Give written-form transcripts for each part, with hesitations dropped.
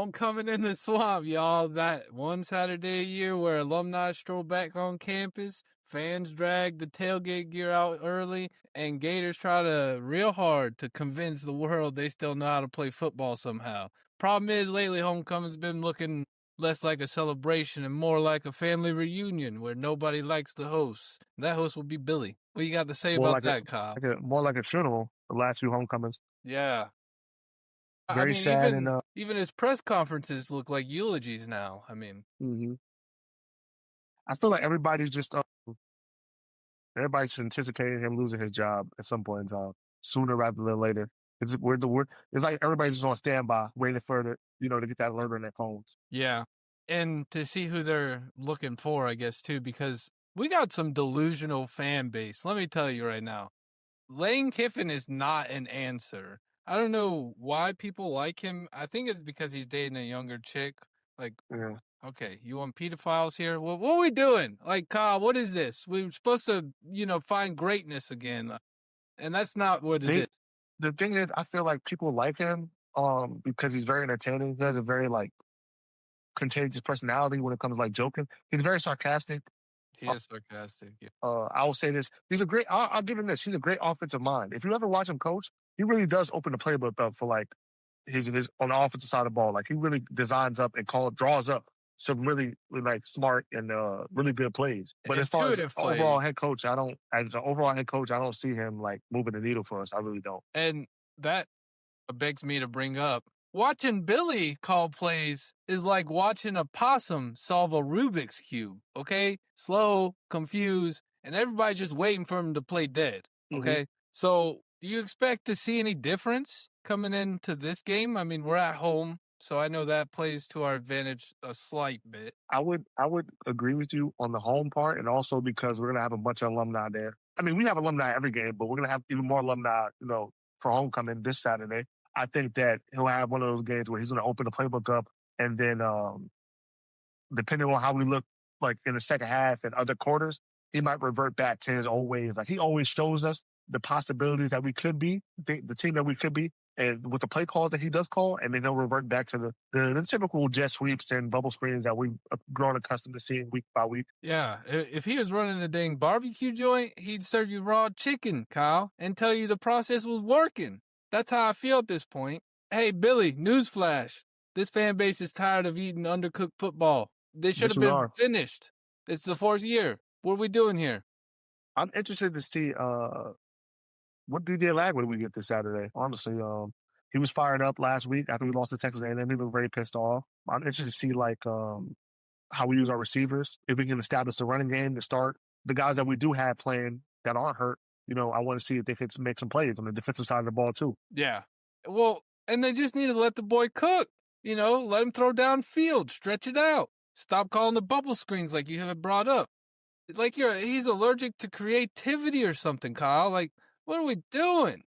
Homecoming in the swamp, y'all. That one Saturday a year where alumni stroll back on campus, fans drag the tailgate gear out early, and Gators try real hard to convince the world they still know how to play football somehow. Problem is, lately Homecoming's been looking less like a celebration and more like a family reunion where nobody likes the host. That host will be Billy. What you got to say More about like that, Kyle? more like a funeral. The last few homecomings, Yeah. I very mean, sad and even his press conferences look like eulogies now. I mean, mhm. I feel like everybody's anticipating him losing his job at some point in time, sooner rather than later. It's like everybody's just on standby, waiting for to get that alert on their phones. yeah. And to see who they're looking for, I guess, too, because we got some delusional fan base. Let me tell you right now, Lane Kiffin is not an answer. I don't know why people like him. I think it's because he's dating a younger chick. Like, Yeah. okay, you want pedophiles here? Well, what are we doing? Like, Kyle, what is this? We're supposed to, find greatness again. And that's not what it is. The thing is, I feel like people like him because he's very entertaining. He has a very like contagious personality when it comes to like joking. He's very sarcastic. He is sarcastic. Yeah. I will say this: I'll give him this. He's a great offensive mind. If you ever watch him coach, he really does open the playbook up for like his on the offensive side of the ball. Like he really designs up and draws up some really like smart and really good plays. But as far as Intuitive play. overall head coach, I don't see him like moving the needle for us. I really don't. And that begs me to bring up watching Billy call plays is like watching a possum solve a Rubik's Cube. Okay. Slow, confused, and everybody's just waiting for him to play dead. Okay. So do you expect to see any difference coming into this game? I mean, we're at home, so I know that plays to our advantage a slight bit. I would agree with you on the home part, and also because we're gonna have a bunch of alumni there. I mean, we have alumni every game, but we're gonna have even more alumni, for homecoming this Saturday. I think that he'll have one of those games where he's gonna open the playbook up, and then depending on how we look like in the second half and other quarters, he might revert back to his old ways. Like he always shows us the possibilities that we could be, the team that we could be, and with the play calls that he does call, and then he'll revert back to the typical jet sweeps and bubble screens that we've grown accustomed to seeing week by week. Yeah, if he was running a dang barbecue joint, he'd serve you raw chicken, Kyle, and tell you the process was working. That's how I feel at this point. Hey, Billy, newsflash. This fan base is tired of eating undercooked football. They should Yes, have we been are. finished. It's the fourth year. What are we doing here? I'm interested to see what DJ Lagway we get this Saturday. Honestly, he was fired up last week after we lost to Texas A&M. He was very pissed off. I'm interested to see like how we use our receivers, if we can establish the running game to start the guys that we do have playing that aren't hurt. I want to see if they can make some plays on the defensive side of the ball too. Yeah. Well, and they just need to let the boy cook. Let him throw downfield, stretch it out. Stop calling the bubble screens like you have brought up. Like he's allergic to creativity or something, Kyle. Like, what are we doing?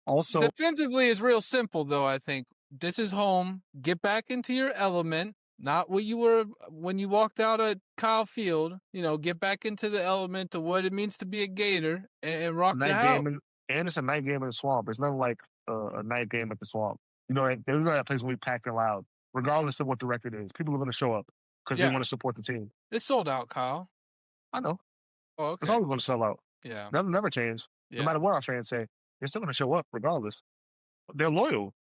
Also, defensively is real simple, though. I think this is home. Get back into your element. Not what you were when you walked out at Kyle Field. Get back into the element of what it means to be a Gator and rock the house. And it's a night game in the swamp. It's nothing like a night game at the swamp. There's that place when we packed it loud, regardless of what the record is. People are going to show up because they want to support the team. It's sold out, Kyle. I know. Oh, okay. It's always going to sell out. Yeah. That'll never change. Yeah. No matter what our fans say, they're still going to show up regardless. They're loyal.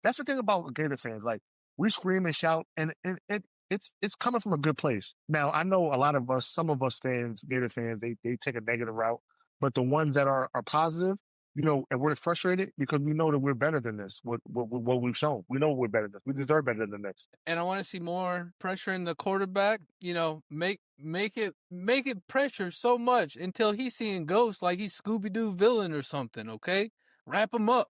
That's the thing about Gator fans. Like, we scream and shout, and it's coming from a good place. Now, I know some of us fans, Gator fans, they take a negative route, but the ones that are positive, and we're frustrated because we know that we're better than this. What we've shown, we know we're better than this. We deserve better than this. And I want to see more pressure in the quarterback. Make it pressure so much until he's seeing ghosts, like he's Scooby-Doo villain or something. Okay, wrap him up.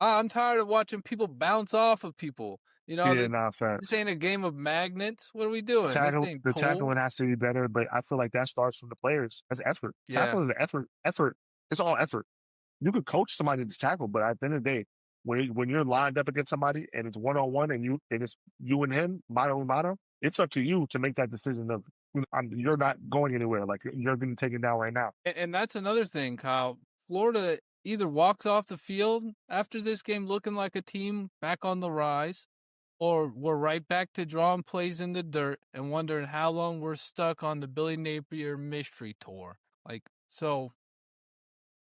I'm tired of watching people bounce off of people. This ain't a game of magnets. What are we doing? The tackling has to be better, but I feel like that starts from the players. That's effort. Yeah. Tackle is the effort. Effort. It's all effort. You could coach somebody to tackle, but at the end of the day, when you're lined up against somebody and it's 1-on-1 and it's you and him, mano a mano, it's up to you to make that decision of you're not going anywhere. Like you're getting taken down right now. And that's another thing, Kyle. Florida either walks off the field after this game looking like a team back on the rise, or we're right back to drawing plays in the dirt and wondering how long we're stuck on the Billy Napier mystery tour. Like, so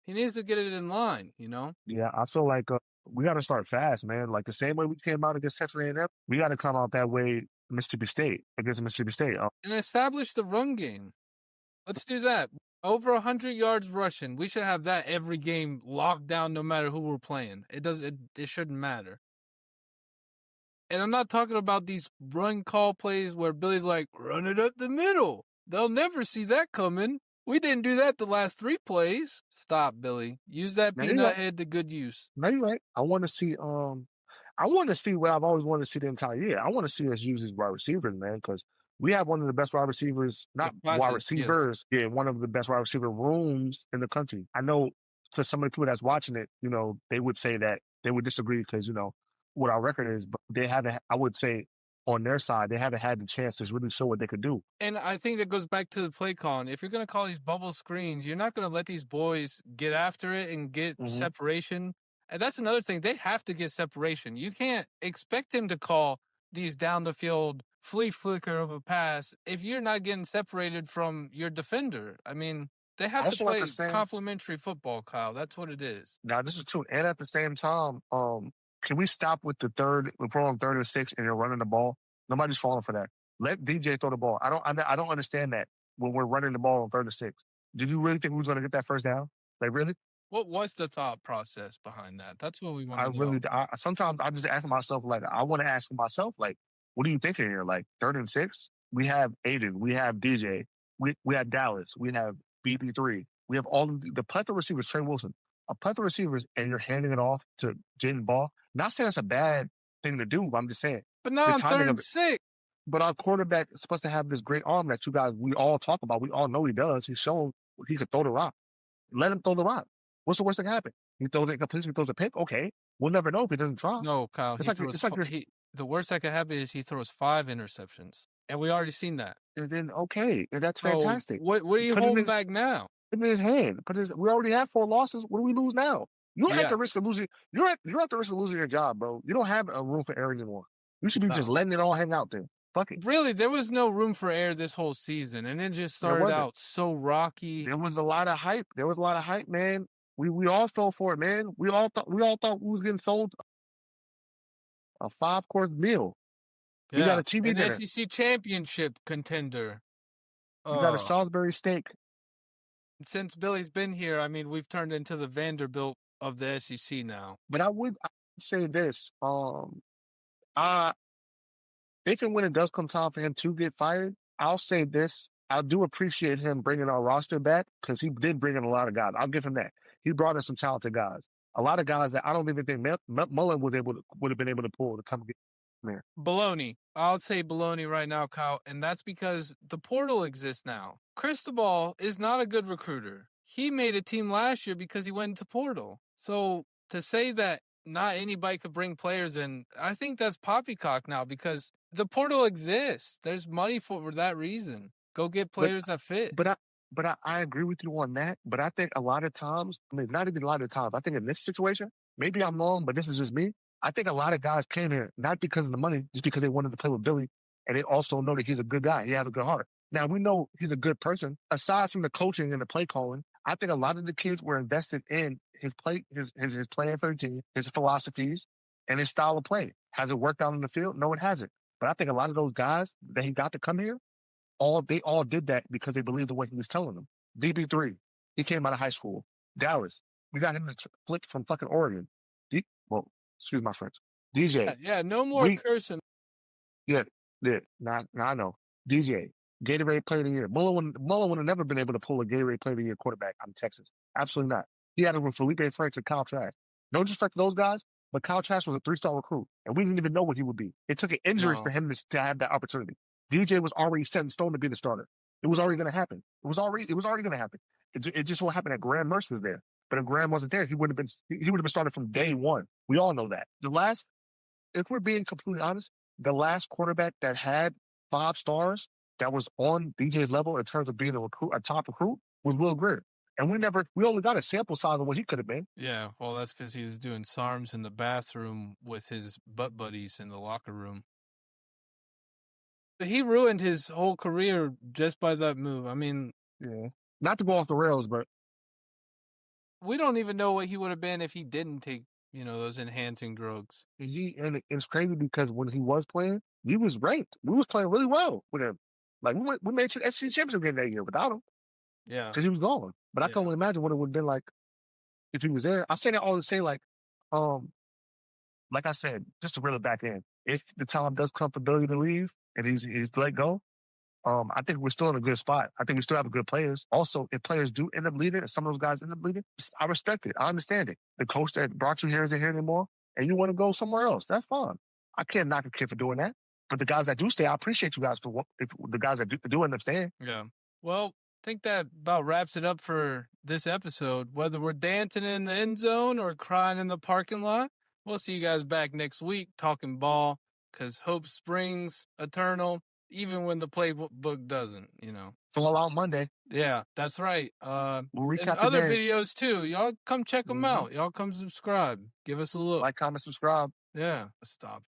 he needs to get it in line, you know? Yeah, I feel like we got to start fast, man. Like the same way we came out against Texas A&M, we got to come out that way Mississippi State against Mississippi State. And establish the run game. Let's do that. Over 100 yards rushing. We should have that every game locked down no matter who we're playing. It shouldn't matter. And I'm not talking about these run call plays where Billy's like, run it up the middle. They'll never see that coming. We didn't do that the last 3 plays. Stop, Billy. Use that Now you're peanut right. head to good use. No, you're right. I want to see what I've always wanted to see the entire year. I want to see us use these wide receivers, man, because we have one of the best wide receivers, not wide Classes, yes. receivers, yeah, one of the best wide receiver rooms in the country. I know to some of the people that's watching it, you know, they would say that they would disagree because, you know, what our record is, but they haven't, I would say on their side, they haven't had the chance to really show what they could do. And I think that goes back to the play calling. If you're going to call these bubble screens, you're not going to let these boys get after it and get separation. And that's another thing. They have to get separation. You can't expect him to call these down the field flea flicker of a pass if you're not getting separated from your defender. I mean, they have to play complementary football, Kyle. That's what it is. Now, this is true. And at the same time, can we stop with the we're on 3rd and 6 and you're running the ball? Nobody's falling for that. Let DJ throw the ball. I don't understand that when we're running the ball on 3rd and 6. Did you really think we was going to get that first down? Like, really? What was the thought process behind that? That's what we want to know. Really, sometimes I just ask myself, like, I want to ask myself, like, what are you thinking here? Like, 3rd and 6? We have Aiden. We have DJ. We have Dallas. We have BB3. We have all the plethora of receivers, Trey Wilson. A plethora of receivers, and you're handing it off to Jaden Ball. Not saying it's a bad thing to do, but I'm just saying. But not on 3rd and 6. But our quarterback is supposed to have this great arm that you guys, we all talk about. We all know he does. He's shown he could throw the rock. Let him throw the rock. What's the worst that can happen? He throws it completely, he throws a pick. Okay. We'll never know if he doesn't try. No, Kyle. The worst that could happen is he throws 5 interceptions. And we already seen that. And then, okay. And that's fantastic. What are you holding back now? Put it in his hand. We already have 4 losses. What do we lose now? You're at the risk of losing. You're at the risk of losing your job, bro. You don't have a room for error anymore. You should be just letting it all hang out there. Fuck it. Really, there was no room for error this whole season, and it just started out so rocky. There was a lot of hype. Man. We all fell for it, man. We all thought we was getting sold a 5-course meal. Yeah. We got a TV dinner. SEC championship contender. We got a Salisbury steak. Since Billy's been here, I mean, we've turned into the Vanderbilt of the SEC now. But I would say this. If and when it does come time for him to get fired, I'll say this. I do appreciate him bringing our roster back because he did bring in a lot of guys. I'll give him that. He brought in some talented guys. A lot of guys that I don't even think Mullen would have been able to pull to come get there. Baloney. I'll say baloney right now, Kyle, and that's because the portal exists now. Cristobal is not a good recruiter. He made a team last year because he went into portal. So to say that not anybody could bring players in, I think that's poppycock now because the portal exists. There's money for that reason. Go get players that fit. But I agree with you on that. But I think a lot of times, I mean, not even a lot of times, I think in this situation, maybe I'm wrong, but this is just me. I think a lot of guys came here not because of the money, just because they wanted to play with Billy. And they also know that he's a good guy. He has a good heart. Now, we know he's a good person. Aside from the coaching and the play calling, I think a lot of the kids were invested in his play, his playing for the team, his philosophies, and his style of play. Has it worked out in the field? No, it hasn't. But I think a lot of those guys that he got to come here, they all did that because they believed the way he was telling them. VB3, he came out of high school. Dallas, we got him to flip from fucking Oregon. Excuse my French. DJ. Yeah, no more cursing. Yeah. Now I know. DJ, Gatorade Player of the Year. Mullen would have never been able to pull a Gatorade Player of the Year quarterback out of Texas. Absolutely not. He had it with Felipe Franks and Kyle Trask. No disrespect to those guys, but Kyle Trask was a 3-star recruit, and we didn't even know what he would be. It took an injury for him to have that opportunity. DJ was already set in stone to be the starter. It was already going to happen. It was already going to happen. It just so happened that Graham Mercer was there. But if Graham wasn't there, he would have been started from day one. We all know that. If we're being completely honest, the last quarterback that had 5 stars that was on DJ's level in terms of being a top recruit was Will Greer. And we only got a sample size of what he could have been. Yeah, well, that's because he was doing SARMs in the bathroom with his butt buddies in the locker room. But he ruined his whole career just by that move. I mean, Yeah. Not to go off the rails, but we don't even know what he would have been if he didn't take, those enhancing drugs. and it's crazy because when he was playing, he was ranked. We was playing really well with him. Like we made it to the SEC championship game that year without him. Yeah. Because he was gone. But I can only imagine what it would have been like if he was there. I say that all to say like I said, just to reel it back in, if the time does come for Billy to leave and he's let go, I think we're still in a good spot. I think we still have good players. Also, if players do end up leaving, and some of those guys end up leaving, I respect it. I understand it. The coach that brought you here isn't here anymore, and you want to go somewhere else. That's fine. I can't knock a kid for doing that. But the guys that do stay, I appreciate you guys for if the guys that do end up staying. Yeah. Well, I think that about wraps it up for this episode. Whether we're dancing in the end zone or crying in the parking lot, we'll see you guys back next week talking ball because hope springs eternal, even when the playbook doesn't, Fall out Monday. Yeah, that's right. We'll And recap other the game. videos too. Y'all come check them out. Y'all come subscribe. Give us a look. Like, comment, subscribe. Yeah, stop.